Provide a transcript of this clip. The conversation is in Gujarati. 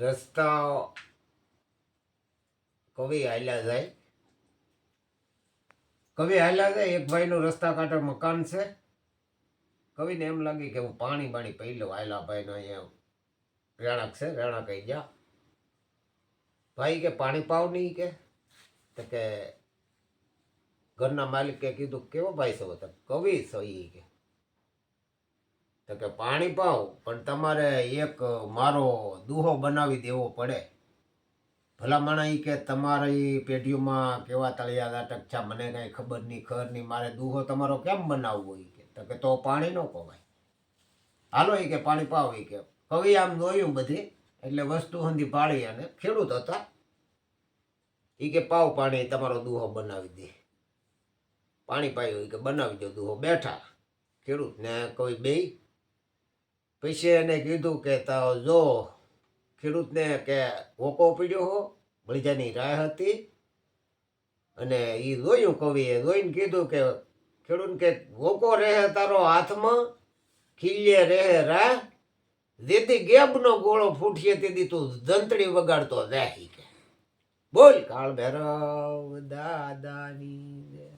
રસ્તા કવિ હાલ્યા જાય એક ભાઈનું રસ્તા કાંઠે મકાન છે. કવિને એમ લાગી કે હું પાણી પી લઉં. હાલ્યા ભાઈનો અહીંયા રહેણાંક છે, રહેણાંક કહી ગયા. ભાઈ કે પાણી પાવ નહીં કે ઘરના માલિકે કીધું કેવો ભાઈ છો? તો કવિ છો ઈ કે પાણી પાવ પણ તમારે એક મારો દુહો બનાવી દેવો પડે. ભલામણા ઈ કે તમારી પેઢીઓમાં કેવા તળિયા નાટક છે, મને કાંઈ ખબર નહીં મારે દુહો તમારો કેમ બનાવવો? કે તો પાણી ન પવાય. હાલો કે પાણી પાવ. કે કવિ આમ જોયું બધી એટલે વસ્તુ હંધી પાડી અને ખેડૂત હતા. કે પાવ પાણી તમારો દુહો બનાવી દે. પાણી પાયું કે બનાવી દો દુહો. બેઠા ખેડૂત ને કવિ બે. પછી એને કીધું કે જો ખેડૂતને કે વોકો પીડ્યો હો, બળીજાની રાહ હતી. અને એ જોયું કવિએ જોઈને કીધું કે ખેડૂત કે વોકો રહે તારો હાથમાં, ખીલ્યે રહે રાહ, જેથી ગેબનો ગોળો ફૂટીએ તેથી તું જંતડી વગાડતો જાય. કે બોલ કાળ ભૈરવ દાદાની.